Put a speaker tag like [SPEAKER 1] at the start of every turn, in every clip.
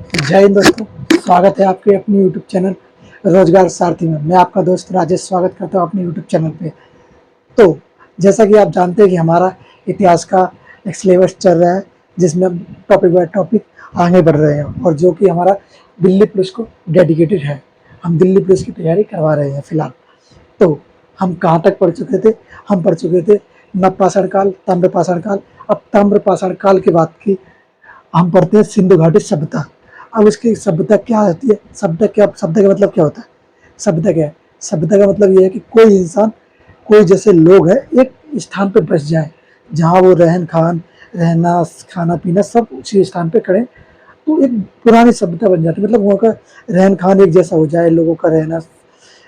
[SPEAKER 1] जय हिंद दोस्तों, स्वागत है आपके अपनी यूट्यूब चैनल रोजगार सारथी में। मैं आपका दोस्त राजेश स्वागत करता हूँ अपने यूट्यूब चैनल पे। तो जैसा कि आप जानते हैं कि हमारा इतिहास का एक सिलेबस चल रहा है, जिसमें हम टॉपिक बाय टॉपिक आगे बढ़ रहे हैं, और जो कि हमारा दिल्ली पुलिस को डेडिकेटेड है। हम दिल्ली पुलिस की तैयारी करवा रहे हैं फिलहाल। तो हम कहाँ तक पढ़ चुके थे? हम पढ़ चुके थे नवपाषाण काल, ताम्रपाषाण काल। अब ताम्रपाषाण काल के बाद की हम पढ़ते हैं सिंधु घाटी सभ्यता। अब इसकी सभ्यता क्या होती है? सभ्यता का मतलब क्या होता है? सभ्यता क्या है? सभ्यता का मतलब ये है कि कोई इंसान, कोई जैसे लोग हैं, एक स्थान पर बस जाए जहाँ वो रहन खान, रहना, खाना पीना सब उसी स्थान पे करें, तो एक पुरानी सभ्यता बन जाती है। मतलब वहाँ का रहन खान एक जैसा हो जाए, लोगों का रहना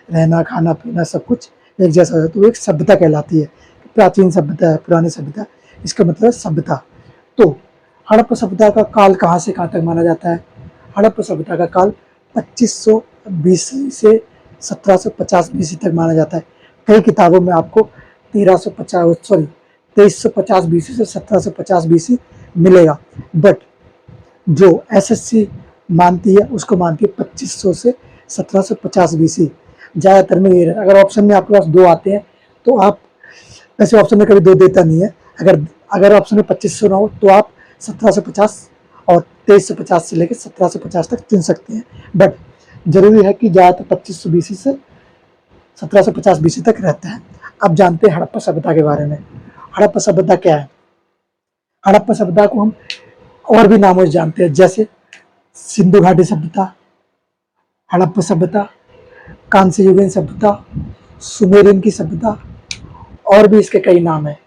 [SPEAKER 1] रहना खाना पीना सब कुछ एक जैसा हो जाए, तो वो एक सभ्यता कहलाती है। प्राचीन सभ्यता है, पुरानी सभ्यता, इसका मतलब है सभ्यता। तो हड़प्पा सभ्यता का काल कहाँ से कहाँ तक माना जाता है? हड़प्पा सभ्यता का काल 2520 BC से 1750 BC तक माना जाता है। कई किताबों में आपको 2350 BC से 1750 BC मिलेगा, बट जो एसएससी मानती है उसको मानती है 2500 से 1750 BC। ज़्यादातर में ये है। अगर ऑप्शन में आपके पास दो आते हैं तो आप, वैसे ऑप्शन में कभी दो देता नहीं है, अगर अगर ऑप्शन में 2500 ना हो तो आप 1750 और 2350 से लेकर 1750 तक चुन सकते हैं। बट जरूरी है कि ज़्यादातर 2500 BC से 1750 BC तक रहता है। अब जानते हैं हड़प्पा सभ्यता के बारे में। हड़प्पा सभ्यता क्या है? हड़प्पा सभ्यता को हम और भी नामों से जानते हैं, जैसे सिंधु घाटी सभ्यता, हड़प्पा सभ्यता, कांस्य युगीन सभ्यता, सुमेरियन की सभ्यता, और भी इसके कई नाम हैं।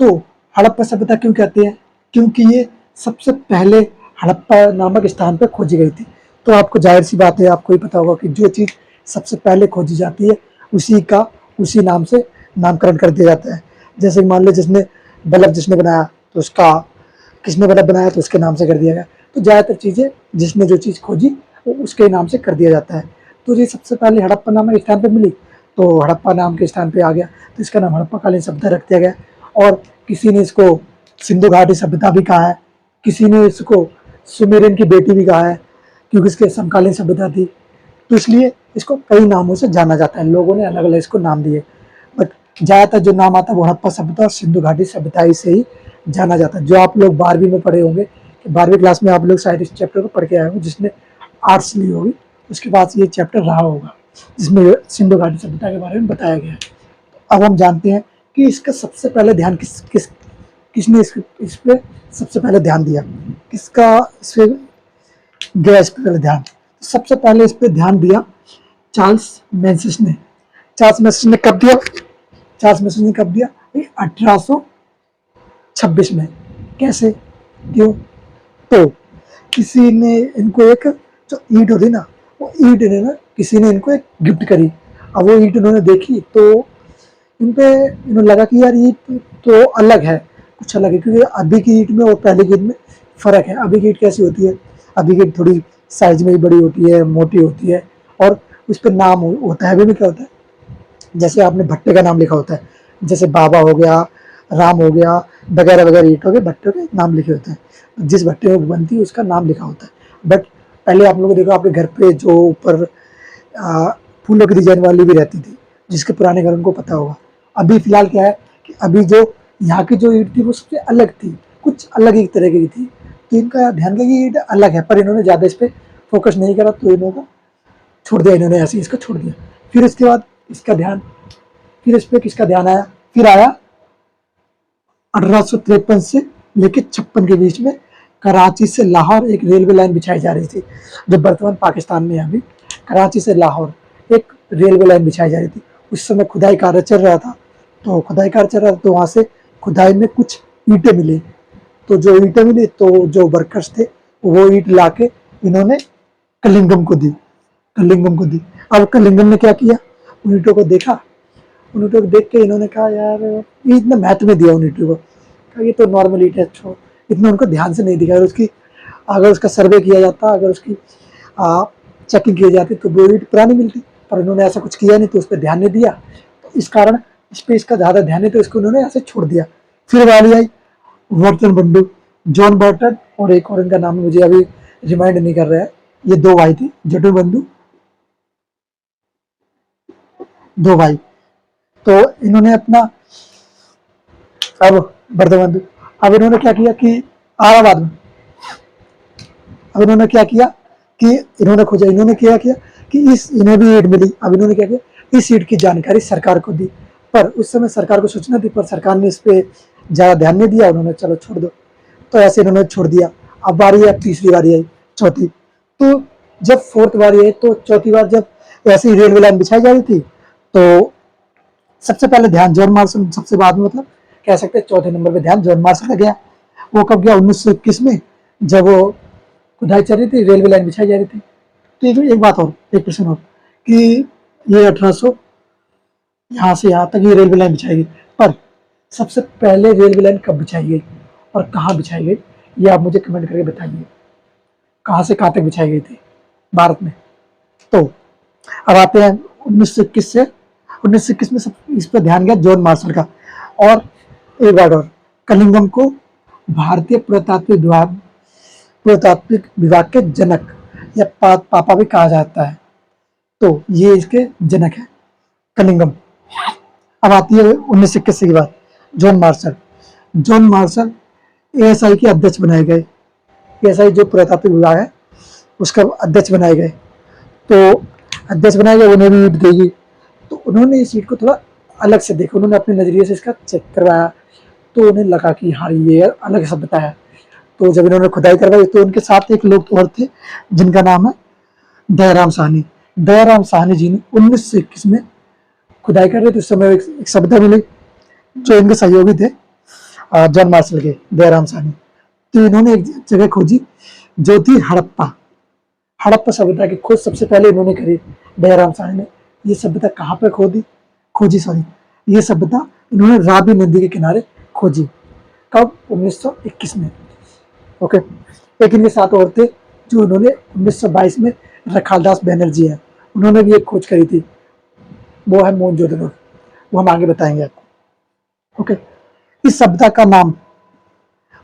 [SPEAKER 1] तो हड़प्पा सभ्यता क्यों कहते हैं? क्योंकि ये सबसे पहले हड़प्पा नामक स्थान पर खोजी गई थी। तो आपको जाहिर सी बात है, आपको ही पता होगा कि जो चीज़ सबसे पहले खोजी जाती है उसी नाम से नामकरण कर दिया जाता है। जैसे मान लो जिसने बनाया तो उसका, किसने बल्ब बनाया तो उसके नाम से कर दिया गया। तो ज़्यादातर चीज़ें जिसने जो चीज़ खोजी वो उसके नाम से कर दिया जाता है। तो ये सबसे पहले हड़प्पा नामक स्थान पर मिली, तो हड़प्पा नाम के स्थान पे आ गया, तो इसका नाम हड़प्पाकालीन सभ्यता रख दिया गया। और किसी ने इसको सिंधु घाटी सभ्यता भी कहा है, किसी ने इसको सुमेरियन की बेटी भी कहा है, क्योंकि इसके समकालीन सभ्यता थी। तो इसलिए इसको कई नामों से जाना जाता है, लोगों ने अलग अलग इसको नाम दिए, बट ज़्यादातर जो नाम आता है वो हड़प्पा सभ्यता और सिंधु घाटी सभ्यता ही से ही जाना जाता है। जो आप लोग 12वीं में पढ़े होंगे, 12वीं क्लास में आप लोग शायद इस चैप्टर को पढ़ के आए होंगे, जिसने आर्ट्स ली होगी उसके पास ये चैप्टर रहा होगा, जिसमें सिंधु घाटी सभ्यता के बारे में बताया गया है। अब हम जानते हैं कि इसका सबसे पहले ध्यान किसने इस पे सबसे पहले ध्यान दिया, किसका इस पे गया इस पे पहले ध्यान? सबसे पहले इस पे ध्यान दिया चार्ल्स मैंसिस ने। चार्ल्स मैंसिस ने कब दिया? चार्ल्स मैंसिस ने कब दिया? 1826 में। कैसे, क्यों? तो किसी ने इनको एक, जो ईंट होती ना, वो ईंट ने ना किसी ने इनको एक गिफ्ट करी। अब वो ईंट उन्होंने देखी तो इन्हें लगा कि यार ये तो अलग है, कुछ अलग है, क्योंकि अभी की ईंट में और पहले की ईंट में फ़र्क है। अभी की ईंट कैसी होती है? अभी की ईंट थोड़ी साइज में भी बड़ी होती है, मोटी होती है, और उस पर नाम होता है। अभी में क्या होता है, जैसे आपने भट्टे का नाम लिखा होता है, जैसे बाबा हो गया, राम हो गया, वगैरह वगैरह ईंट हो गए, भट्टे के नाम लिखे होते हैं। जिस भट्टे में बनती है उसका नाम लिखा होता है। बट पहले आप लोगों को देखो, आपके घर पे जो ऊपर फूलों की डिजाइन वाली भी रहती थी, जिसके पुराने घर उनको पता होगा। अभी फिलहाल क्या है कि अभी जो यहाँ की जो ईंट थी वो सबसे अलग थी, कुछ अलग ही तरह की थी। तो इनका ध्यान गया कि ईंट अलग है, पर इन्होंने ज़्यादा इस पर फोकस नहीं करा, तो इन्होंने छोड़ दिया, इन्होंने ऐसे इसको छोड़ दिया। फिर इसके बाद इसका ध्यान, फिर इस पर किसका ध्यान आया? फिर आया 1853 से लेके 56 के बीच में कराची से लाहौर एक रेलवे लाइन बिछाई जा रही थी, जो वर्तमान पाकिस्तान में है अभी। कराची से लाहौर एक रेलवे लाइन बिछाई जा रही थी। उस समय खुदाई कार्य चल रहा था, तो खुदाई कार्य चल रहा था, तो वहाँ से खुदाई में कुछ ईंटें मिली। तो जो ईंटें मिली, तो जो वर्कर्स थे वो ईंट ला के इन्होंने कलिंगम को दी, कलिंगम को दी। अब कलिंगम ने क्या किया? उन ईंटों को देखा, उन ईंटों को देख के इन्होंने कहा यार, ये इतना महत्व नहीं दिया उन ईंटों को, कहा ये तो नॉर्मल ईंट है, छोड़। इतना उनको ध्यान से नहीं दिखा। अगर उसका सर्वे किया जाता, अगर उसकी चेकिंग की जाती, तो वो ईंट पुरानी मिलती, पर इन्होंने ऐसा कुछ किया नहीं, तो उस पर ध्यान नहीं दिया। तो इस कारण इस पर इसका ज़्यादा ध्यान नहीं, तो इसको उन्होंने ऐसे छोड़ दिया। फिर वाली आई वर्टन बंडू, जॉन बर्टन, और एक और इनका नाम मुझे अभी रिमाइंड नहीं कर रहा है। ये दो भाई थे, जटुबंधु, दो भाई। तो इन्होंने अपना, अब बर्धबंधु, अब इन्होंने क्या किया कि इलाहाबाद में, अब इन्होंने क्या किया कि इन्होंने खोजा, इन्होंने क्या किया कि इस इन्हें भी सीट मिली। अब इन्होंने क्या किया, इस सीट की जानकारी सरकार को दी, पर उस समय सरकार को सूचना दी, पर सरकार ने इस पर ज़्यादा ध्यान नहीं दिया। उन्होंने चलो छोड़ दो, तो ऐसे इन्होंने छोड़ दिया। अब बारी है, तीसरी बारी आई, चौथी, तो जब फोर्थ बारी आई तो चौथी बार जब ऐसी रेलवे लाइन बिछाई जा रही थी, तो सबसे पहले ध्यान जॉन मार्शल, सबसे बाद में मतलब कह सकते हैं चौथे नंबर पे ध्यान जॉन मार्शल का गया। वो कब गया, 1921 में, जब वो खुदाई चल रही थी, रेलवे लाइन बिछाई जा रही थी। तो एक बात और, एक प्रश्न और, कि ये 1800 यहाँ से यहाँ तक ये रेलवे लाइन बिछाई गई, पर सबसे पहले रेलवे लाइन कब बिछाई गई और कहाँ बिछाई गई, ये आप मुझे कमेंट करके बताइए, कहाँ से कहाँ तक बिछाई गई थी भारत में। तो अब आते हैं 1921 से, 1921 में सब इस पर ध्यान गया जॉन मार्शल का। और एक बात और, कलिंगम को भारतीय पुरातात्विक विभाग के जनक या पापा भी कहा जाता है। तो ये इसके जनक है, कलिंगम। अब आती है 1921 की बात, John Marshall. John Marshall ASI के अध्यक्ष बनाए गए। एएसआई जो पुरातात्विक विभाग है उसका अध्यक्ष बनाए गए। तो अध्यक्ष बनाए गए, उन्हें भी ईट देगी। तो उन्होंने इस ईट को थोड़ा अलग से देखा, उन्होंने अपने नजरिए से इसका चेक करवाया, तो उन्हें लगा कि हाँ ये अलग सभ्यता है। तो जब इन्होंने खुदाई करवाई तो उनके साथ एक लोग और थे जिनका नाम है दयाराम साहनी। दयाराम साहनी जी ने 1921 में खुदाई कर रहे थे, उस समय एक सभ्यता मिली जो इनके सहयोगी थे जॉन मार्शल के, दयाराम साहनी। तो इन्होंने एक जगह खोजी जो थी हड़प्पा। हड़प्पा सभ्यता की खोज सबसे पहले इन्होंने करी, दयाराम साहनी ने। ये सभ्यता कहाँ पे खोजी सॉरी, ये सभ्यता इन्होंने रावी नदी के किनारे खोजी। कब, 1921 में। ओके, एक इनके साथ और थे जो उन्होंने 1922 में, रखालदास बैनर्जी है, उन्होंने भी एक खोज करी थी, वो है मोहनजोदड़ो, वो हम आगे बताएंगे आपको। ओके, इस सभ्यता का नाम,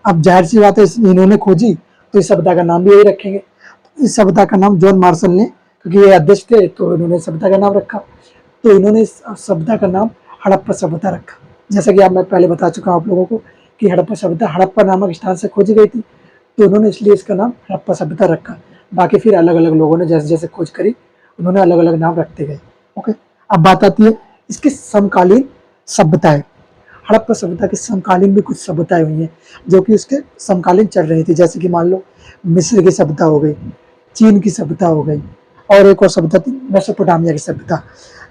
[SPEAKER 1] अब जाहिर सी बात है इन्होंने खोजी तो इस सभ्यता का नाम भी यही रखेंगे। तो इस सभ्यता का नाम जॉन मार्शल ने, क्योंकि ये अध्यक्ष थे तो इन्होंने सभ्यता का नाम रखा, तो इन्होंने इस सभ्यता का नाम हड़प्पा सभ्यता रखा। जैसा कि मैं पहले बता चुका हूँ आप लोगों को कि हड़प्पा सभ्यता हड़प्पा नामक स्थान से खोजी गई थी, तो उन्होंने इसलिए इसका नाम हड़प्पा सभ्यता रखा। बाकी फिर अलग अलग लोगों ने जैसे जैसे खोज करी उन्होंने अलग अलग नाम रखते गए। ओके, अब बात आती है इसकी समकालीन सभ्यताएं। हड़प्पा सभ्यता के समकालीन भी कुछ सभ्यताएं हुई हैं जो कि उसके समकालीन चल रही थी, जैसे कि मान लो मिस्र की सभ्यता हो गई, चीन की सभ्यता हो गई, और एक और सभ्यता थी मेसोपोटामिया की सभ्यता।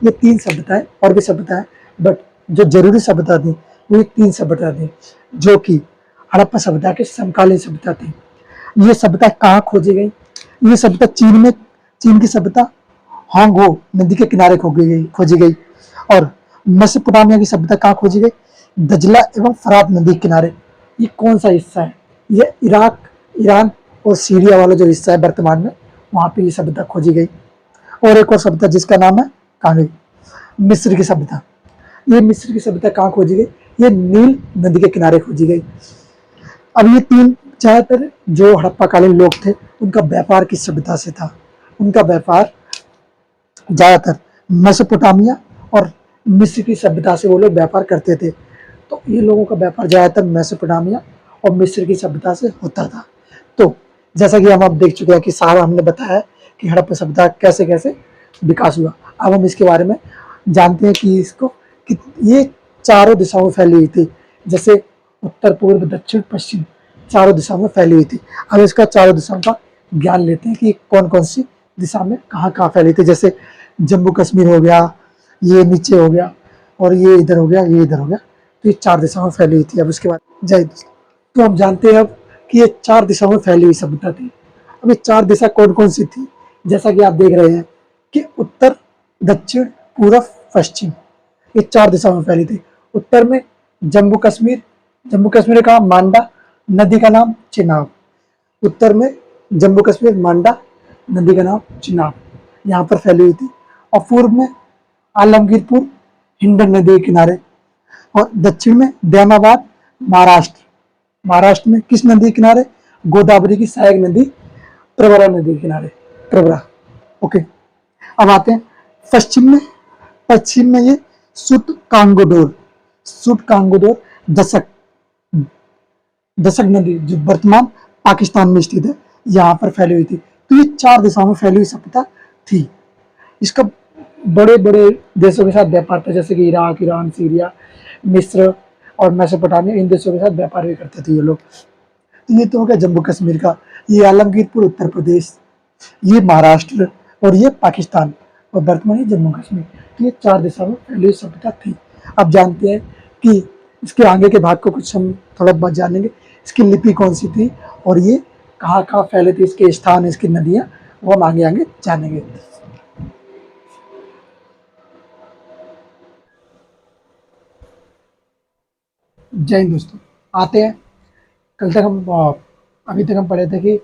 [SPEAKER 1] ये 3 सभ्यताएं, और भी सभ्यताएं, बट जो जरूरी सभ्यता थी वो 3 सभ्यता थी जो कि हड़प्पा सभ्यता के समकालीन सभ्यता थी। ये सभ्यता कहाँ खोजी गई, ये सभ्यता चीन में, चीन की सभ्यता हांगहो नदी के किनारे खोजी गई। और मेसोपोटामिया की सभ्यता कहाँ खोजी गई, दजला एवं फरात नदी के किनारे। ये कौन सा हिस्सा है, ये इराक, ईरान और सीरिया वाला जो हिस्सा है वर्तमान में, वहाँ पे ये सभ्यता खोजी गई। और एक और सभ्यता जिसका नाम है कांगड़ी, मिस्र की सभ्यता। ये मिस्र की सभ्यता कहाँ खोजी गई, ये नील नदी के किनारे खोजी गई। अब ये 3 ज्यादातर जो हड़प्पाकालीन लोग थे उनका व्यापार किस सभ्यता से था, उनका व्यापार ज्यादातर मेसोपोटामिया और मिस्र की सभ्यता से वो लोग व्यापार करते थे। तो ये लोगों का व्यापार ज्यादातर मेसोपोटामिया और मिस्र की सभ्यता से होता था। तो जैसा कि हम अब देख चुके हैं कि सारा हमने बताया कि हड़प्पा सभ्यता कैसे कैसे विकास हुआ। अब हम इसके बारे में जानते हैं कि इसको कि ये चारों दिशाओं में फैली हुई थी, जैसे उत्तर, पूर्व, दक्षिण, पश्चिम, चारों दिशाओं में फैली हुई थी। अब इसका चारों दिशाओं का ज्ञान लेते हैं कि कौन कौन सी दिशा में कहाँ कहाँ फैली थी। जैसे जम्मू कश्मीर हो गया, ये नीचे हो गया, और ये इधर हो गया, ये इधर हो गया। तो ये 4 दिशाओं में फैली हुई थी। अब उसके बाद जय दोस्तों, तो हम जानते हैं अब कि ये 4 दिशाओं में फैली हुई सभ्यता थी। अब ये 4 दिशा कौन कौन सी थी, जैसा कि आप देख रहे हैं कि उत्तर, दक्षिण, पूर्व, पश्चिम, ये 4 दिशाओं में फैली थी। उत्तर में जम्मू कश्मीर, जम्मू कश्मीर का मांडा, नदी का नाम चिनाब। उत्तर में जम्मू कश्मीर, मांडा, नदी का नाम चिनाब, यहाँ पर फैली हुई थी। और पूर्व में आलमगीरपुर, हिंडन नदी के किनारे। और दक्षिण में दैमाबाद, महाराष्ट्र, महाराष्ट्र में किस नदी के किनारे, गोदावरी की सहायक नदी प्रवरा नदी के किनारे, प्रवरा। ओके, अब आते हैं पश्चिम में। पश्चिम में ये सुट कांगोडोर दशक दशक नदी जो वर्तमान पाकिस्तान में स्थित है, यहाँ पर फैली हुई थी। तो ये 4 दिशाओं में फैली हुई सभ्यता थी। इसका बड़े बड़े देशों के साथ व्यापार था, जैसे कि इराक, ईरान, सीरिया, मिस्र और मेसोपोटामिया, इन देशों के साथ व्यापार भी करते थे ये लोग। तो ये तो हो गया जम्मू कश्मीर का, ये आलमगीरपुर उत्तर प्रदेश, ये महाराष्ट्र और ये पाकिस्तान और वर्तमान ये जम्मू कश्मीर। तो ये 4 दिशाओं में फैली हुई सभ्यता थी। अब जानते हैं कि इसके आगे के भाग को कुछ हम थोड़ा बहुत जानेंगे। इसकी लिपि कौन सी थी और ये कहाँ कहाँ फैले थे, इसके स्थान, इसकी नदियाँ, वो हम आगे आगे जानेंगे। जय हिंद दोस्तों, आते हैं। कल तक हम अभी तक हम पढ़े थे कि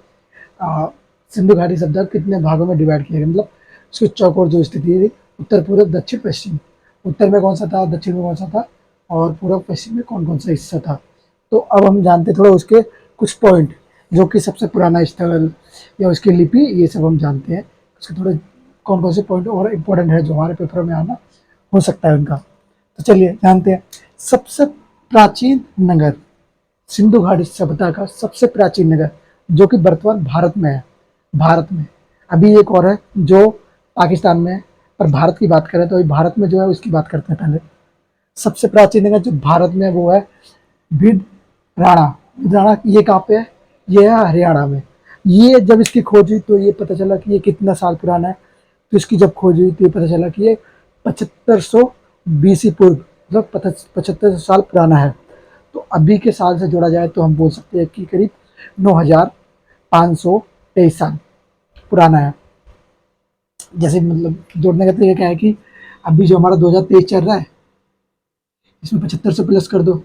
[SPEAKER 1] अ, सिंधु घाटी सभ्यता कितने भागों में डिवाइड किया गया, मतलब उसकी चौकोर जो स्थिति थी, उत्तर, पूर्व, दक्षिण, पश्चिम। उत्तर में कौन सा था, दक्षिण में कौन सा था और पूर्व पश्चिम में कौन कौन सा हिस्सा था। तो अब हम जानते हैं थोड़ा उसके कुछ पॉइंट, जो कि सबसे पुराना स्थल या उसकी लिपि, ये सब हम जानते हैं। उसके थोड़े कौन कौन से पॉइंट और इम्पोर्टेंट है जो हमारे पेपरों में आना हो सकता है उनका। तो चलिए जानते हैं। सबसे प्राचीन नगर, सिंधु घाटी सभ्यता का सबसे प्राचीन नगर जो कि वर्तमान भारत में है, भारत में। अभी एक और है जो पाकिस्तान में है, पर भारत की बात करें तो अभी भारत में जो है उसकी बात करते हैं पहले। सबसे प्राचीन नगर जो भारत में है वो है भिडराड़ा। भिडराड़ा ये कहाँ पे है, ये है हरियाणा में। ये जब इसकी खोज हुई तो ये पता चला कि ये कितना साल पुराना है। तो इसकी जब खोज हुई तो ये पता चला कि ये 7500 बीसी पूर्व, मतलब 7500 साल पुराना है। तो अभी के साल से जोड़ा जाए तो हम बोल सकते हैं कि करीब 9523 साल पुराना है। जैसे मतलब जोड़ने का तरीका क्या है कि अभी जो हमारा 2023 चल रहा है, इसमें 75 से प्लस कर दो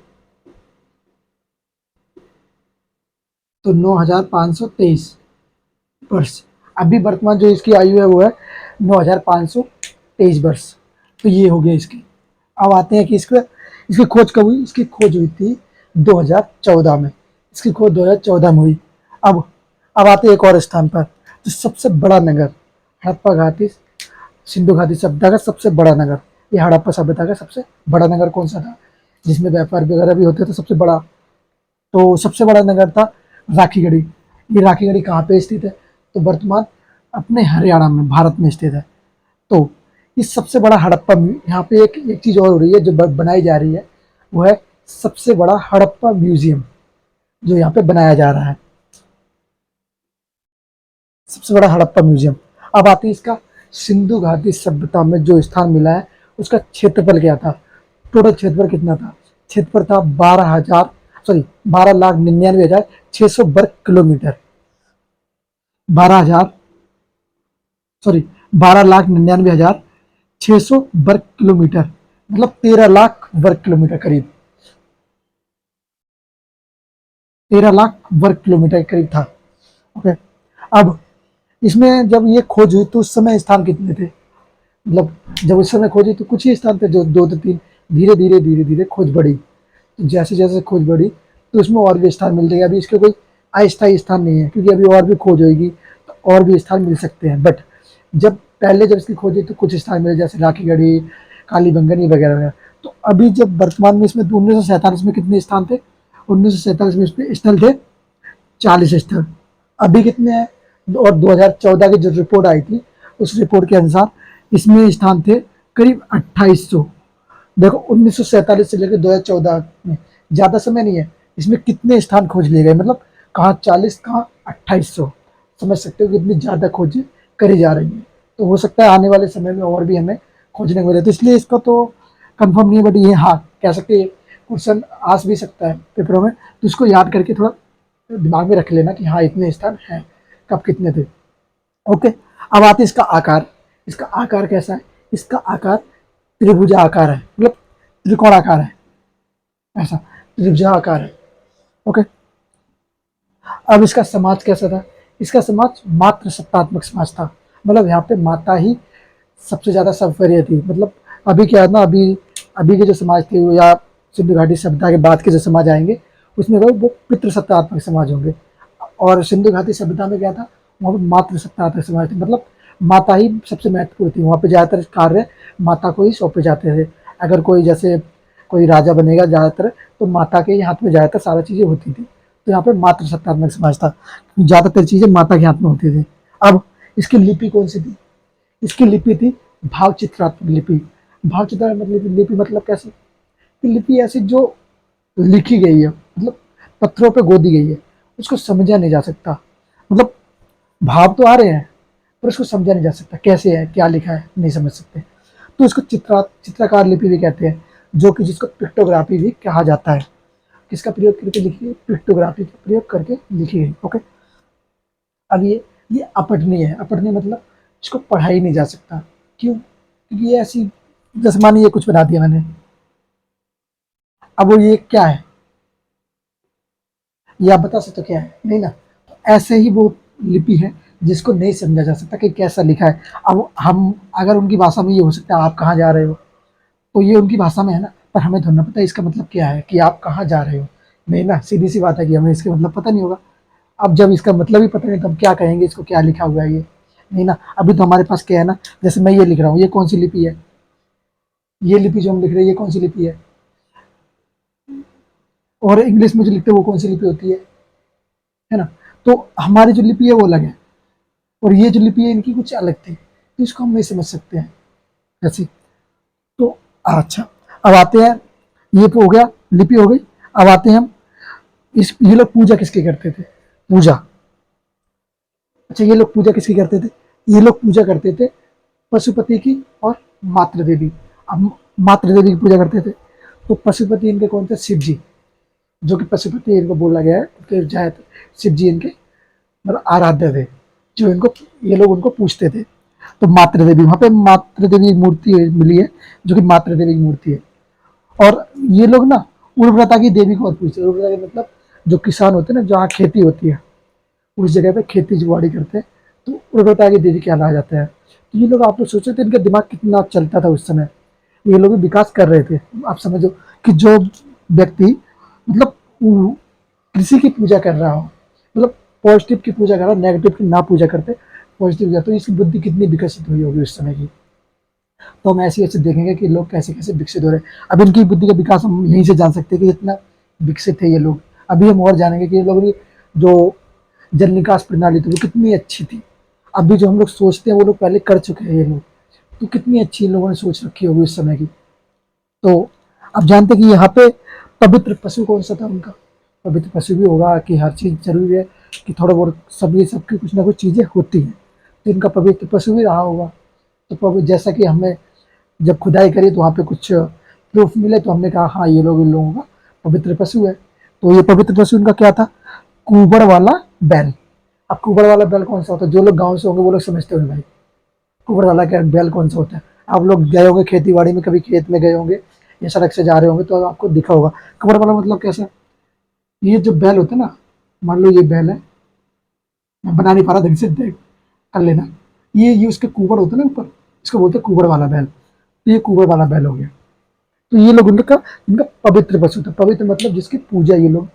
[SPEAKER 1] तो 9523 वर्ष। अभी वर्तमान जो इसकी आयु है वो है 9523 वर्ष। तो ये हो गया इसकी। अब आते हैं कि इसकी खोज कब हुई। इसकी खोज हुई थी 2014 में। इसकी खोज 2014 में हुई। अब आते हैं एक और स्थान पर, जो सबसे बड़ा नगर, हड़प्पा घाटी सिंधु घाटी सभ्यता का सबसे बड़ा नगर। ये हड़प्पा सभ्यता का सबसे बड़ा नगर कौन सा था, जिसमें व्यापार वगैरह भी होते थे, सबसे बड़ा। तो सबसे बड़ा नगर था राखीगढ़ी। ये राखीगढ़ी कहाँ पे स्थित है, तो वर्तमान अपने हरियाणा में, भारत में स्थित है। तो इस सबसे बड़ा हड़प्पा, यहाँ पे एक चीज़ और हो रही है जो बनाई जा रही है, वो है सबसे बड़ा हड़प्पा म्यूजियम जो यहाँ पे बनाया जा रहा है, सबसे बड़ा हड़प्पा म्यूजियम। अब आती है इसका सिंधु घाटी सभ्यता में जो स्थान मिला है उसका क्षेत्रफल क्या था। टोटल क्षेत्रफल कितना था, क्षेत्रफल था 12,99,600 वर्ग किलोमीटर। 12,000 सॉरी 12,99,600 वर्ग किलोमीटर, मतलब 13 लाख वर्ग किलोमीटर, करीब 13 लाख वर्ग किलोमीटर करीब था। ओके, अब इसमें जब ये खोज हुई तो उस समय स्थान कितने थे, मतलब जब उस समय खोजी तो कुछ ही स्थान थे, जो 2 से 3। धीरे धीरे धीरे धीरे खोज बढ़ी, तो जैसे जैसे खोज बढ़ी तो उसमें और भी स्थान मिल जाएंगे। अभी इसके कोई अस्थायी स्थान नहीं है, क्योंकि अभी और भी खोज होगी तो और भी स्थान मिल सकते हैं। बट जब इसकी खोज हुई तो कुछ स्थान मिले, जैसे राखीगढ़ी, कालीबंगन, ये वगैरह वगैरह। तो अभी जब वर्तमान में इसमें 1947 में कितने स्थान थे, 1947 में इसमें स्थल थे 40 स्थल। अभी कितने हैं, और 2014 की जो रिपोर्ट आई थी उस रिपोर्ट के अनुसार इसमें स्थान थे करीब 2800। देखो 1947 से लेकर 2014 में ज़्यादा समय नहीं है, इसमें कितने स्थान खोज लिए गए, मतलब कहाँ 40, कहाँ 2800। समझ सकते हो कितनी ज़्यादा खोज करी जा रही है। तो हो सकता है आने वाले समय में और भी हमें खोजने को मिले। तो इसलिए इसका तो कंफर्म नहीं है, बट ये हाँ कह सकते हैं क्वेश्चन आ भी सकता है पेपरों में। तो इसको याद करके थोड़ा दिमाग में रख लेना कि हाँ इतने स्थान हैं, कब कितने थे। ओके, अब आते हैं इसका आकार। इसका आकार कैसा है, इसका आकार त्रिभुजा आकार है, मतलब त्रिकोण आकार है, ऐसा त्रिभुजा आकार है। ओके, अब इसका समाज कैसा था, इसका समाज मात्र सत्तात्मक समाज था, मतलब यहाँ पे माता ही सबसे ज़्यादा सर्वप्रिय थी। मतलब अभी क्या है ना, अभी के जो समाज थे या सिंधु घाटी सभ्यता के बाद के जो समाज आएंगे उसमें वो पितृ सत्तात्मक समाज होंगे। और सिंधु घाटी सभ्यता में क्या था, वहाँ पे मातृ सत्ता समाज थी, मतलब माता ही सबसे महत्वपूर्ण थी। वहाँ पे ज़्यादातर कार्य माता को ही सौंपे जाते थे। अगर कोई जैसे कोई राजा बनेगा ज़्यादातर, तो माता के ही हाथ में ज़्यादातर सारी चीज़ें होती थी। तो यहाँ पे मातृ सत्तात्मक समाज था, ज़्यादातर चीज़ें माता के हाथ में होती थी। अब इसकी लिपि कौन सी थी? इसकी लिपि थी भाव चित्रात्मक लिपि। भाव चित्रात्मक लिपि मतलब कैसे? कि लिपि ऐसी जो लिखी गई है, मतलब पत्थरों पे गोदी गई है, उसको समझा नहीं जा सकता। मतलब भाव तो आ रहे हैं पर उसको समझा नहीं जा सकता, कैसे है, क्या लिखा है, नहीं समझ सकते। तो इसको चित्रकार लिपि भी कहते हैं, जो कि जिसको पिक्टोग्राफी भी कहा जाता है। किसका प्रयोग करके लिखी है? पिक्टोग्राफी का प्रयोग करके लिखी गई। ओके। अब ये अपठनीय है। अपठनीय मतलब इसको पढ़ा ही नहीं जा सकता। क्यों? क्योंकि ये ऐसी, जैसे मानिए ये कुछ बना दिया मैंने, अब वो ये क्या है, ये आप बता सकते हो क्या है? नहीं ना। तो ऐसे ही वो लिपि है जिसको नहीं समझा जा सकता कि कैसा लिखा है। अब हम अगर उनकी भाषा में ये हो सकता है आप कहाँ जा रहे हो, तो ये उनकी भाषा में है ना, पर हमें थोड़ा ना पता है इसका मतलब क्या है कि आप कहाँ जा रहे हो। नहीं ना, सीधी सी बात है कि हमें इसका मतलब पता नहीं होगा। अब जब इसका मतलब ही पता नहीं तो हम क्या कहेंगे इसको क्या लिखा हुआ है ये? नहीं ना। अभी तो हमारे पास क्या है ना, जैसे मैं ये लिख रहा हूँ, ये कौन सी लिपि है? ये लिपि जो हम लिख रहे हैं ये कौन सी लिपि है? और इंग्लिश में जो लिखते हैं वो कौन सी लिपि होती है ना? तो हमारी जो लिपि है वो अलग है, और ये जो लिपि है इनकी कुछ अलग थी, तो इसको हम नहीं समझ सकते हैं ऐसी। तो अच्छा, अब आते हैं, ये तो हो गया, लिपि हो गई। अब आते हैं हम इस, ये लोग पूजा किसकी करते थे? पूजा, अच्छा ये लोग पूजा किसकी करते थे? ये लोग पूजा करते थे पशुपति की और मातृ देवी। अब मातृ देवी की पूजा करते थे, तो पशुपति इनके कौन थे? शिव जी, जो कि पशुपति इनको बोला गया है कि शायद शिव जी इनके मतलब आराध्य थे, जो इनको, ये लोग उनको पूछते थे। तो मातृ देवी, वहाँ पे मातृ देवी की मूर्ति मिली है, जो कि मातृ देवी की मूर्ति है। और ये लोग ना उर्वरता की देवी को और पूछते हैं। उर्वरता मतलब जो किसान होते हैं ना, जहाँ खेती होती है उस जगह पे खेती जुआड़ी करते हैं, तो उर्वरता की देवी कहलाया जाता है। तो ये लोग, आप लोग सोचे थे इनका दिमाग कितना चलता था उस समय, ये लोग भी विकास कर रहे थे। आप समझो कि जो व्यक्ति मतलब कृषि की पूजा कर रहा हो, मतलब पॉजिटिव की पूजा कर रहा हो, नेगेटिव की ना पूजा करते, पॉजिटिव किया, तो इसकी बुद्धि कितनी विकसित हुई होगी उस समय की। तो हम ऐसे ऐसे देखेंगे कि लोग कैसे कैसे विकसित हो रहे हैं। अब इनकी बुद्धि का विकास हम यहीं से जान सकते हैं कि इतना विकसित है ये लोग। अभी हम और जानेंगे कि ये लोग जो जल निकास प्रणाली थी वो कितनी अच्छी थी। अभी जो हम लोग सोचते हैं वो लोग पहले कर चुके हैं ये लोग, तो कितनी अच्छी इन लोगों ने सोच रखी होगी उस समय की। तो अब जानते हैं कि यहाँ पे पवित्र पशु कौन सा था उनका? पवित्र पशु भी होगा कि हर चीज़ जरूरी है कि थोड़ा बहुत सब, ये सबकी कुछ ना कुछ चीज़ें होती हैं, तो इनका पवित्र पशु भी रहा होगा। तो जैसा कि हमने जब खुदाई करी तो वहाँ पे कुछ प्रूफ मिले, तो हमने कहा हाँ ये लोग इन लोगों का पवित्र पशु है। तो ये पवित्र पशु इनका क्या था? कुबड़ वाला बैल। अब कुबड़ वाला बैल कौन सा होता है? जो लोग गाँव से होंगे वो लोग समझते होंगे भाई, कुबड़ वाला क्या बैल कौन सा होता है। आप लोग गए होंगे खेती बाड़ी में, कभी खेत में गए होंगे या सड़क से जा रहे होंगे तो आपको दिखा होगा। कुबड़ वाला मतलब कैसा? ये जो बैल होता है ना, मान लो ये बैल है, मैं बना नहीं पा रहा, ढंग से देख कर लेना। ये उसके कुबड़ होता है ना ऊपर, इसको बोलते हैं कुबड़ वाला बैल। तो ये कुबड़ वाला बैल हो गया। तो ये लोग उनका इनका पवित्र पशु था। पवित्र मतलब जिसकी पूजा ये लोग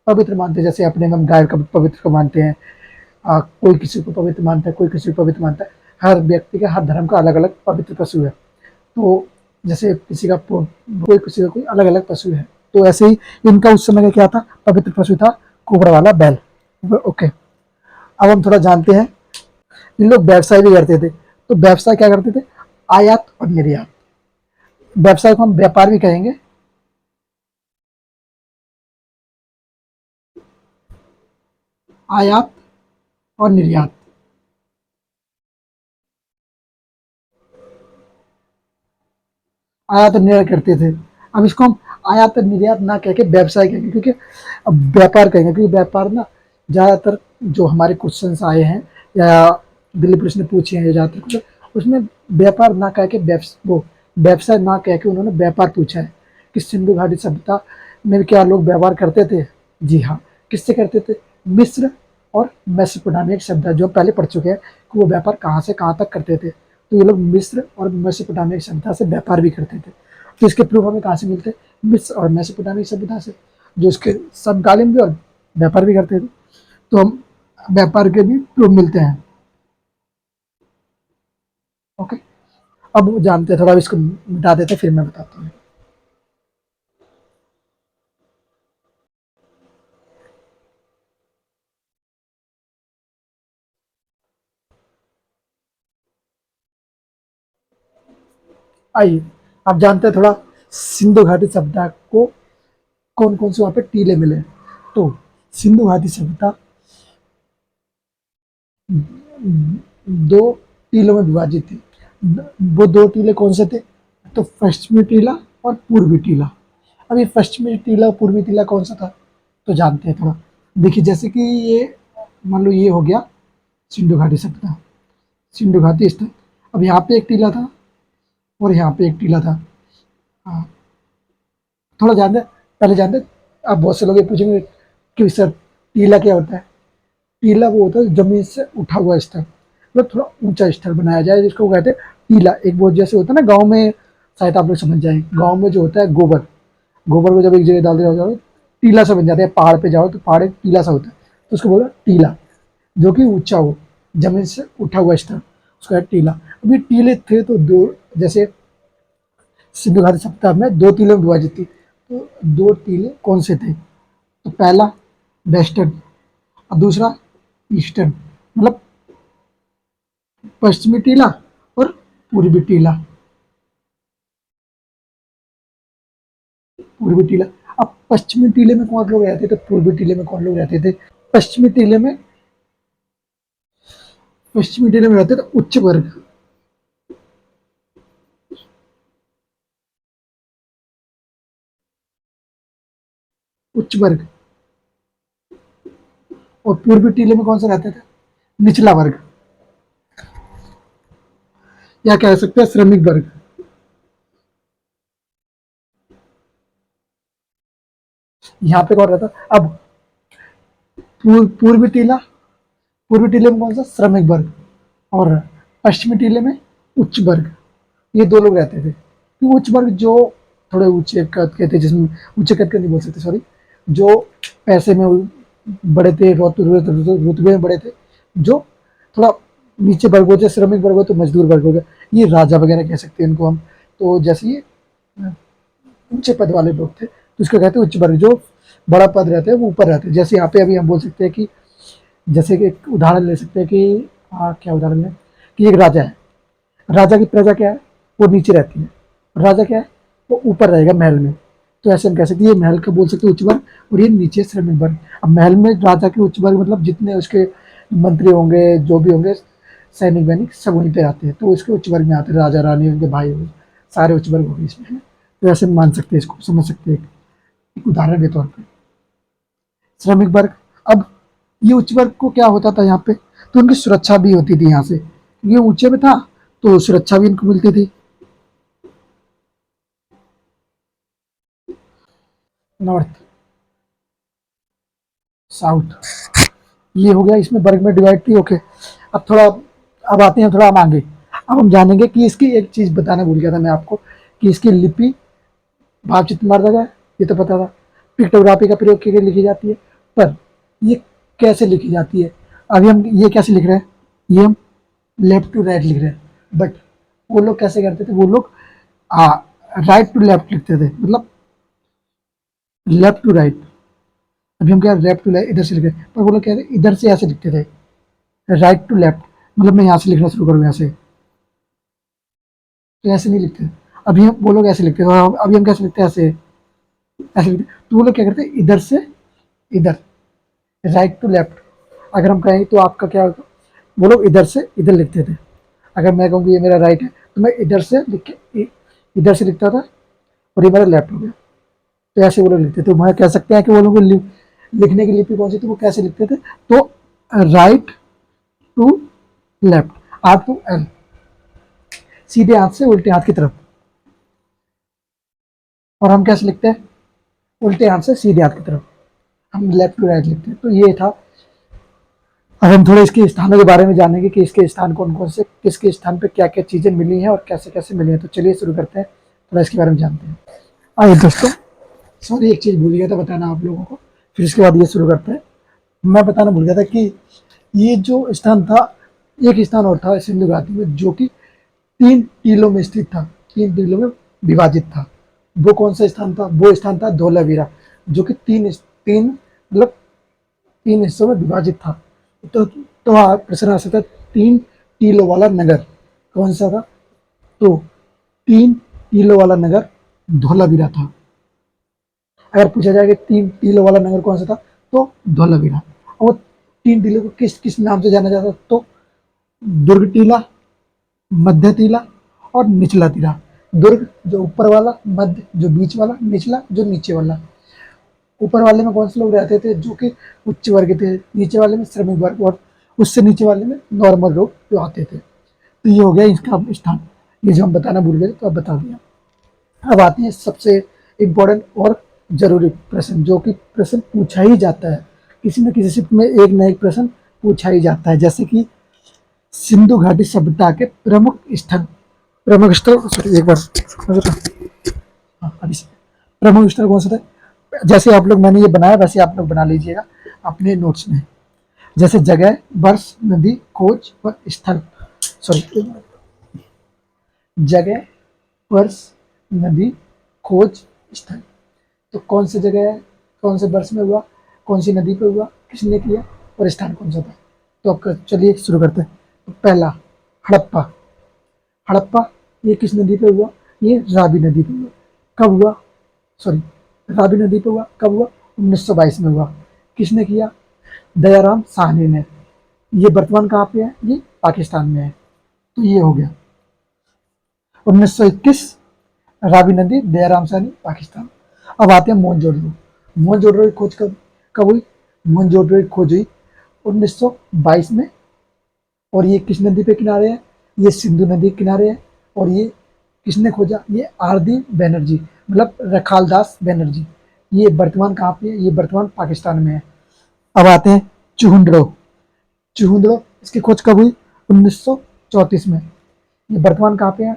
[SPEAKER 1] पवित्र मानते हैं। जैसे अपने में हम गाय का पवित्र को मानते हैं, कोई किसी को पवित्र मानता है, कोई किसी को पवित्र मानता है। हर व्यक्ति का, हर धर्म का अलग अलग पवित्र पशु है। तो जैसे किसी का कोई किसी का कोई अलग अलग पशु है, तो ऐसे ही इनका उस समय का क्या था? पवित्र पशु था कुबड़ वाला बैल। ओके। अब हम थोड़ा जानते हैं, इन लोग व्यवसाय भी करते थे। तो व्यवसाय क्या करते थे? आयात और निर्यात। व्यवसाय को हम व्यापार भी कहेंगे। आयात और निर्यात, आयात और निर्यात करते थे। अब इसको हम आयात और निर्यात ना कह के व्यवसाय कहेंगे, क्योंकि अब व्यापार कहेंगे, क्योंकि व्यापार ना ज़्यादातर जो हमारे क्वेश्चंस आए हैं या दिल्ली पुलिस ने पूछे हैं ज़्यादातर क्वेश्चन, उसमें व्यापार ना कह के वो व्यवसाय ना कह के उन्होंने व्यापार पूछा है कि सिंधु घाटी सभ्यता में क्या लोग व्यापार करते थे? जी हाँ। किससे करते थे? मिस्र और मेसोपोटामिया की सभ्यता, जो पहले पढ़ चुके हैं कि वो व्यापार कहाँ से कहाँ तक करते थे। तो ये लोग मिस्र और मेसोपोटामिया की सभ्यता से व्यापार भी करते थे। तो इसके प्रूफ हमें कहाँ से मिलते हैं? मिस्र और मेसोपोटामिया की सभ्यता से, जो इसके समकालीन भी और व्यापार भी करते थे। तो हम व्यापार के भी प्रूफ मिलते हैं। ओके, अब जानते हैं थोड़ा, इसको मिटा देते हैं फिर मैं बताता हूँ। आइए, आप जानते हैं थोड़ा सिंधु घाटी सभ्यता को कौन कौन से वहाँ पे टीले मिले। तो सिंधु घाटी सभ्यता दो टीलों में विभाजित थी। वो दो टीले कौन से थे? तो पश्चिमी टीला और पूर्वी टीला। अब ये पश्चिमी टीला और पूर्वी टीला कौन सा था, तो जानते हैं थोड़ा। देखिए, जैसे कि ये मान लो ये हो गया सिंधु घाटी सभ्यता, सिंधु घाटी स्थल। अब यहाँ पे एक टीला था और यहाँ पे एक टीला था। हाँ, थोड़ा जानते पहले जानते। अब बहुत से लोग ये पूछेंगे कि सर टीला क्या होता है? टीला वो होता है जमीन से उठा हुआ स्थल, मतलब थोड़ा ऊंचा स्थल बनाया जाए जिसको कहते हैं टीला। एक बहुत जैसे होता है ना गांव में, शायद आप लोग समझ जाए, गांव में जो होता है गोबर, गोबर को जब एक जगह डाल दिया जाए टीला सा बन जाता है। पहाड़ पे जाओ तो पहाड़ एक टीला सा होता है, तो उसको बोला टीला, जो कि ऊंचा हो, जमीन से उठा हुआ स्थल, उसका टीला। अभी टीले थे तो दो, जैसे सिंधु घाटी सप्ताह में दो टीले में विभाजित थी। तो दो टीले कौन से थे? तो पहला वेस्टर्न और दूसरा ईस्टर्न, मतलब पश्चिमी टीला और पूर्वी टीला। पूर्वी टीला। अब पश्चिमी टीले में कौन लोग रहते थे, पूर्वी टीले में कौन लोग रहते थे? पश्चिमी टीले में, पश्चिमी टीले में रहते थे उच्च वर्ग, उच्च वर्ग। और पूर्वी टीले में कौन सा रहते थे? निचला वर्ग, या कह सकते हैं श्रमिक वर्ग। यहाँ पे कौन रहता? अब पूर्वी टीला, पूर्वी टीले में कौन सा? श्रमिक वर्ग। और पश्चिमी टीले में उच्च वर्ग। ये दो लोग रहते थे। तो उच्च वर्ग जो थोड़े ऊंचे कद के थे, जिसमें ऊंचे कद के नहीं बोल सकते, सॉरी, जो पैसे में बड़े थे, रुतबे में बड़े थे। जो थोड़ा नीचे वर्ग हो, जैसे श्रमिक वर्ग हो तो मजदूर वर्ग हो गया, ये राजा वगैरह कह सकते हैं इनको हम। तो जैसे ये ऊंचे पद वाले लोग थे तो इसको कहते हैं उच्च वर्ग। जो बड़ा पद रहते हैं वो ऊपर रहते हैं। जैसे यहाँ पे अभी हम बोल सकते हैं कि, जैसे कि एक उदाहरण ले सकते हैं कि क्या उदाहरण है कि एक राजा है, राजा की प्रजा क्या है? वो नीचे रहती है। राजा क्या है? वो ऊपर रहेगा महल में। तो ऐसे हम कह सकते हैं ये महल का बोल सकते हैं उच्च वर्ग, और ये नीचे श्रमिक वर्ग। अब महल में राजा के उच्च वर्ग मतलब जितने उसके मंत्री होंगे, जो भी होंगे, सैनिक वैनिक, सब वहीं पे आते हैं, तो उसके उच्च वर्ग में आते हैं। राजा रानी, उनके भाई होंगे, सारे उच्च वर्ग होंगे इसमें। तो ऐसे मान सकते हैं, इसको समझ सकते हैं एक उदाहरण के तौर पर। श्रमिक वर्ग। अब ये उच्च वर्ग को क्या होता था यहाँ पे, तो उनकी सुरक्षा भी होती थी यहाँ से। ये ऊंचे में था तो सुरक्षा भी इनको मिलती थी। नॉर्थ, साउथ, ये हो गया इसमें वर्ग में डिवाइड थी। ओके, अब थोड़ा, अब आते हैं थोड़ा हम आगे। अब हम जानेंगे कि इसकी एक चीज बताना भूल गया था मैं आपको, कि इसकी लिपि भावचित्र मार्ग है, ये तो पता था। पिक्टोग्राफी का प्रयोग करके लिखी जाती है, पर ये कैसे लिखी जाती है? अभी हम ये कैसे लिख रहे हैं? ये हम लेफ्ट टू राइट लिख रहे हैं, बट वो लोग कैसे करते थे? वो लोग राइट टू लेफ्ट लिखते थे, मतलब लेफ्ट टू राइट। अभी हम क्या लेफ्ट टू राइट इधर से लिख रहे हैं, पर वो लोग कहते हैं इधर से ऐसे लिखते थे, राइट टू लेफ्ट। मतलब मैं यहाँ से लिखना शुरू करूँ यहाँ से, तो ऐसे नहीं लिखते। अभी हम वो लोग ऐसे लिखते हैं, अभी हम कैसे लिखते हैं? ऐसे, ऐसे लिखते हैं। तो वो लोग क्या करते हैं? इधर से इधर, राइट टू लेफ्ट। अगर हम कहें तो आपका क्या होगा? वो लोग इधर से इधर लिखते थे। अगर मैं कहूँ कि ये मेरा राइट है तो मैं इधर से लिख के इधर से लिखता था, और ये मेरा लेफ्ट हो गया। तो ऐसे वो लोग लिखते थे। तो मैं कह सकते हैं कि वो लोग लिखने की लिपि कौन सी थी, वो कैसे लिखते थे? तो right to left, R to L, सीधे हाथ से उल्टे हाथ की तरफ। और हम कैसे लिखते हैं? उल्टे हाथ से सीधे हाथ की तरफ, हम लेफ्ट टू राइट लिखते हैं। तो ये था। अब हम थोड़े इसके स्थानों के बारे में जानेंगे कि इसके स्थान कौन कौन से, किसके स्थान पे क्या क्या चीज़ें मिली हैं और कैसे कैसे मिली हैं। तो चलिए शुरू करते हैं, थोड़ा इसके बारे में जानते हैं। आइए दोस्तों, सॉरी एक चीज़ भूल गया था बताना आप लोगों को, फिर इसके बाद ये शुरू करते हैं। मैं बताना भूल गया था कि ये जो स्थान था, एक स्थान और था सिंधु घाटी में जो कि 3 टीलों में स्थित था, 3 टीलों में विभाजित था। वो कौन सा स्थान था? वो स्थान था धोलावीरा, जो कि 3 मतलब 3 हिस्सों में विभाजित था। तो आप प्रश्न आ सकता है 3 टीलों वाला नगर कौन सा था? तो 3 टीलों वाला नगर धोलावीरा था। अगर पूछा जाए कि 3 टीलों वाला नगर कौन सा था, तो धोलावीरा। और 3 टीलों को किस किस नाम से जाना जाता? तो दुर्ग टीला, मध्य टीला और निचला टीला। दुर्ग जो ऊपर वाला, मध्य जो बीच वाला, निचला जो नीचे वाला। ऊपर वाले में कौन से लोग रहते थे? जो कि उच्च वर्ग थे। नीचे वाले में श्रमिक वर्ग, और उससे नीचे वाले में नॉर्मल लोग जो आते थे। तो ये हो गया इसका स्थान। ये जो हम बताना भूल गए तो अब बता दिया। अब आते हैं सबसे इम्पोर्टेंट और जरूरी प्रश्न, जो कि प्रश्न पूछा ही जाता है किसी न किसी शिफ्ट में, एक न एक प्रश्न पूछा ही जाता है। जैसे कि सिंधु घाटी सभ्यता के प्रमुख स्थल सॉरी एक बार प्रमुख स्थल कौन सा था? जैसे आप लोग, मैंने ये बनाया वैसे आप लोग बना लीजिएगा अपने नोट्स में। जैसे जगह, वर्ष, नदी, खोज व स्थल। सॉरी, जगह, वर्ष, नदी, खोज, स्थल। तो कौन सी जगह है, कौन से वर्ष में हुआ, कौन सी नदी पे हुआ, किसने किया, और स्थान कौन सा था? तो अब चलिए शुरू करते हैं। तो पहला हड़प्पा। हड़प्पा ये किस नदी पे हुआ? ये रावी नदी पे हुआ। कब हुआ? सॉरी, रावी नदी पे हुआ। कब हुआ? 1922 में हुआ। किसने किया? दयाराम साहनी ने। ये वर्तमान कहाँ पे है? ये पाकिस्तान में है। तो ये हो गया 1921, रावी नदी, दयाराम साहनी, पाकिस्तान। अब आते हैं मोहनजोदड़ो। मोहनजोदड़ो की खोज कब हुई? मोहनजोदड़ो की खोज हुई 1922 में। और ये किस नदी पे किनारे है? ये सिंधु नदी के किनारे है। और ये किसने खोजा? ये आरदी बनर्जी, मतलब रखालदास बनर्जी। ये वर्तमान कहाँ पे है? ये वर्तमान पाकिस्तान में है। अब आते हैं चुहुंडड़ो। चुहुंडड़ो इसकी खोज कब हुई? 1934 में। ये वर्तमान कहाँ पे है?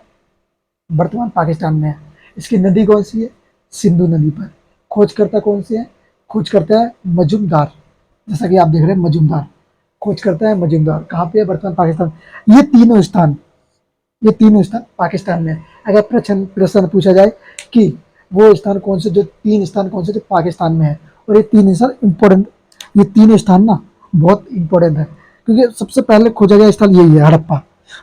[SPEAKER 1] वर्तमान पाकिस्तान में है। इसकी नदी कौन सी है? सिंधु नदी पर। खोजकर्ता कौन से है? खोज करता है मजूमदार। जैसा कि आप देख रहे हैं मजूमदार खोज करता है। मजूमदार कहाँ पे है? वर्तमान पाकिस्तान। ये तीनों स्थान पाकिस्तान में है। अगर प्रश्न पूछा जाए कि वो स्थान कौन से, जो 3 स्थान कौन से जो पाकिस्तान में है, और ये 3 स्थान इंपॉर्टेंट, ये 3 स्थान ना बहुत इंपॉर्टेंट है, क्योंकि सबसे पहले खोजा गया स्थल यही है हड़प्पा,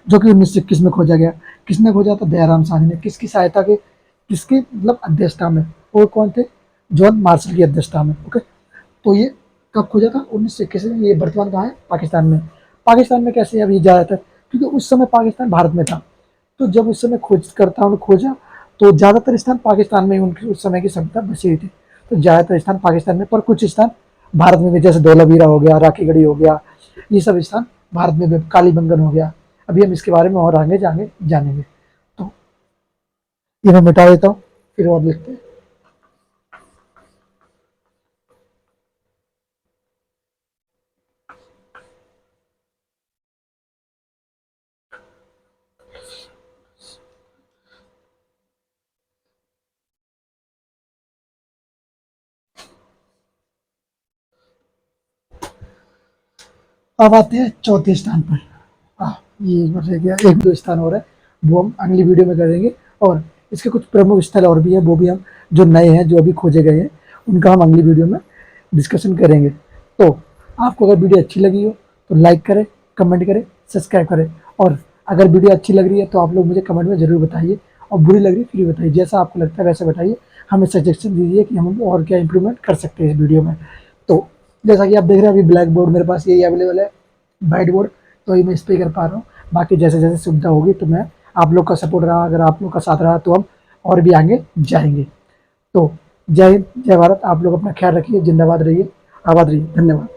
[SPEAKER 1] जो कि 1921 में खोजा गया। किसने खोजा था? दयाराम साहनी ने। किसकी सहायता के, किसकी मतलब अध्यक्षता में? वो कौन थे? जॉन मार्शल की अध्यक्षता में। ओके, तो ये कब खोजा था? 1921 में। ये वर्तमान कहाँ है? पाकिस्तान में। पाकिस्तान में कैसे अभी जा रहा था? क्योंकि उस समय पाकिस्तान भारत में था। तो जब उस समय खोजकर्ताओं ने खोजा तो ज़्यादातर स्थान पाकिस्तान में ही उनकी उस समय की सभ्यता बसी हुई थी। तो ज़्यादातर स्थान पाकिस्तान में, पर कुछ स्थान भारत में भी, जैसे धौलावीरा हो गया, राखीगढ़ी हो गया, ये सब स्थान भारत में भी, कालीबंगन हो गया। अभी हम इसके बारे में और आगे जानेंगे। तो ये मैं मिटा देता हूँ, फिर और लिखते हैं। अब आते हैं चौथे स्थान पर। ये एक बार रह गया, 1-2 स्थान और है, वो हम अगली वीडियो में करेंगे। और इसके कुछ प्रमुख स्थल और भी हैं, वो भी हम, जो नए हैं, जो अभी खोजे गए हैं, उनका हम अगली वीडियो में डिस्कशन करेंगे। तो आपको अगर वीडियो अच्छी लगी हो तो लाइक करें, कमेंट करें, सब्सक्राइब करें। और अगर वीडियो अच्छी लग रही है तो आप लोग मुझे कमेंट में ज़रूर बताइए, और बुरी लग रही है फिर बताइए। जैसा आपको लगता है वैसे बताइए, हमें सजेशन दीजिए कि हम और क्या इंप्रूवमेंट कर सकते हैं इस वीडियो में। तो जैसा कि आप देख रहे हैं, अभी ब्लैक बोर्ड मेरे पास यही अवेलेबल है, वाइट बोर्ड, तो ये मैं इस पर कर पा रहा हूँ। बाकी जैसे जैसे सुविधा होगी तो मैं, आप लोग का सपोर्ट रहा, अगर आप लोग का साथ रहा, तो हम और भी आगे जाएंगे। तो जय हिंद, जय भारत। आप लोग अपना ख्याल रखिए, जिंदाबाद रहिए, आबाद रहिए। धन्यवाद।